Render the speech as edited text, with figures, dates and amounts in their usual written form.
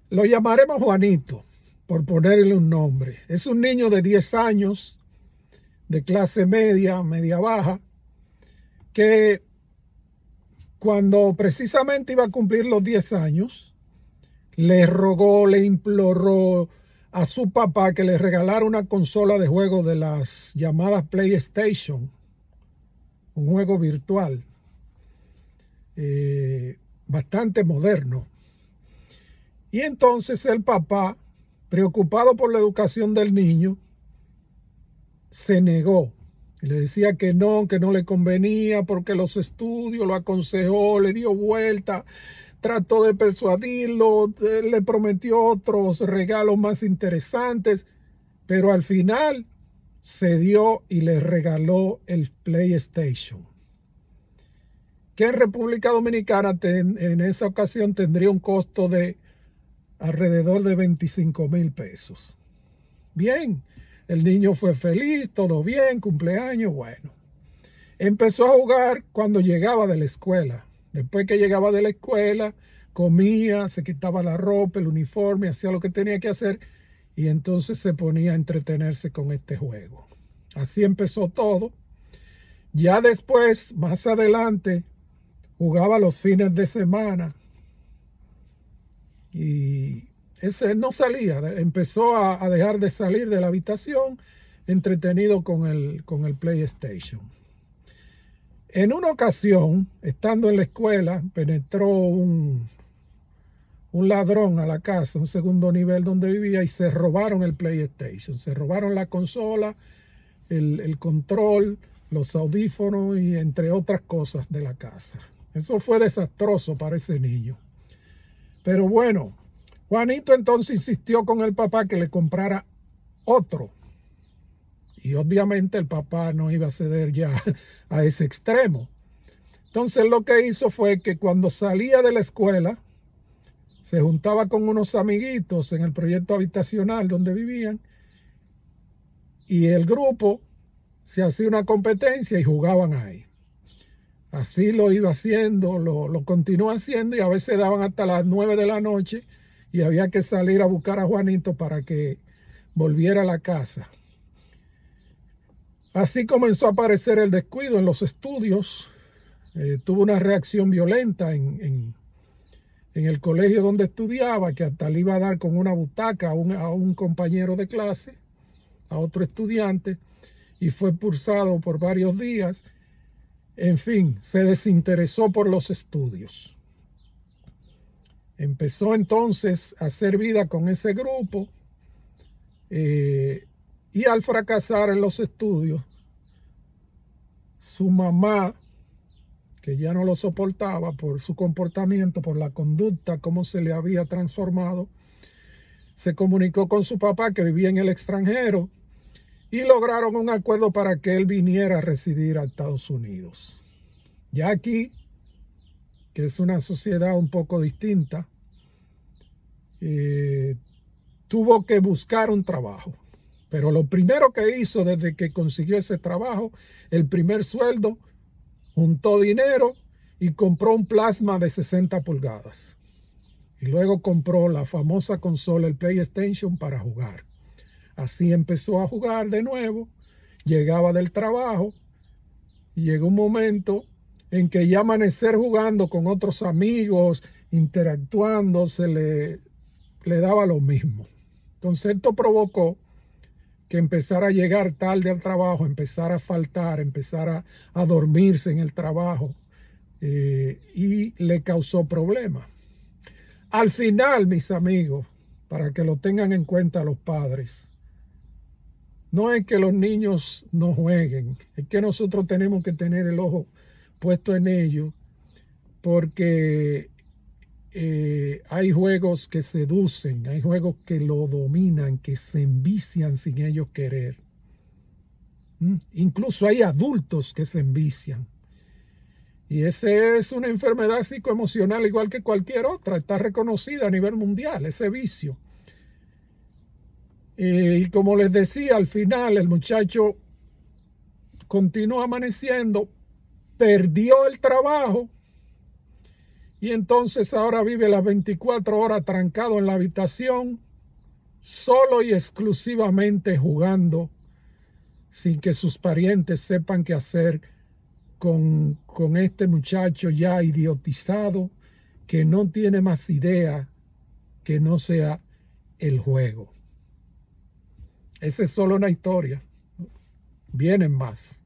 Lo llamaremos Juanito, por ponerle un nombre. Es un niño de 10 años, de clase media, media baja, que cuando precisamente iba a cumplir los 10 años, le rogó, le imploró a su papá que le regalara una consola de juego de las llamadas PlayStation, un juego virtual bastante moderno. Y entonces el papá, preocupado por la educación del niño, se negó. Y le decía que no le convenía porque los estudios, lo aconsejó, le dio vuelta, trató de persuadirlo, le prometió otros regalos más interesantes, pero al final cedió y le regaló el PlayStation, que en República Dominicana en esa ocasión tendría un costo de alrededor de 25,000 pesos. Bien, el niño fue feliz, todo bien, cumpleaños, bueno. Empezó a jugar cuando llegaba de la escuela. Después que llegaba de la escuela, comía, se quitaba la ropa, el uniforme, hacía lo que tenía que hacer y entonces se ponía a entretenerse con este juego. Así empezó todo. Ya después, más adelante, jugaba los fines de semana y ese no salía, empezó a dejar de salir de la habitación entretenido con el PlayStation. En una ocasión, estando en la escuela, penetró un ladrón a la casa, un segundo nivel donde vivía, y se robaron el PlayStation. Se robaron la consola, el control, los audífonos y entre otras cosas de la casa. Eso fue desastroso para ese niño. Pero bueno, Juanito entonces insistió con el papá que le comprara otro. Y obviamente el papá no iba a ceder ya a ese extremo. Entonces lo que hizo fue que cuando salía de la escuela, se juntaba con unos amiguitos en el proyecto habitacional donde vivían y el grupo se hacía una competencia y jugaban ahí. Así lo iba haciendo, lo continuó haciendo y a veces daban hasta las 9 de la noche y había que salir a buscar a Juanito para que volviera a la casa. Así comenzó a aparecer el descuido en los estudios. Tuvo una reacción violenta en el colegio donde estudiaba, que hasta le iba a dar con una butaca a un compañero de clase, a otro estudiante, y fue expulsado por varios días. En fin, se desinteresó por los estudios. Empezó entonces a hacer vida con ese grupo y al fracasar en los estudios, su mamá, que ya no lo soportaba por su comportamiento, por la conducta, cómo se le había transformado, se comunicó con su papá que vivía en el extranjero y lograron un acuerdo para que él viniera a residir a Estados Unidos. Ya aquí, que es una sociedad un poco distinta, tuvo que buscar un trabajo. Pero lo primero que hizo desde que consiguió ese trabajo, el primer sueldo, juntó dinero y compró un plasma de 60 pulgadas. Y luego compró la famosa consola, el PlayStation, para jugar. Así empezó a jugar de nuevo, llegaba del trabajo y llegó un momento en que ya amanecer jugando con otros amigos, interactuando, le daba lo mismo. Entonces esto provocó que empezara a llegar tarde al trabajo, empezara a faltar, empezara a dormirse en el trabajo y le causó problemas. Al final, mis amigos, para que lo tengan en cuenta los padres, no es que los niños no jueguen, es que nosotros tenemos que tener el ojo puesto en ellos, porque hay juegos que seducen, hay juegos que lo dominan, que se envician sin ellos querer. Incluso hay adultos que se envician. Y esa es una enfermedad psicoemocional igual que cualquier otra, está reconocida a nivel mundial, ese vicio. Y como les decía, al final el muchacho continuó amaneciendo, perdió el trabajo y entonces ahora vive las 24 horas trancado en la habitación, solo y exclusivamente jugando, sin que sus parientes sepan qué hacer con este muchacho ya idiotizado, que no tiene más idea que no sea el juego. Esa es solo una historia. Vienen más.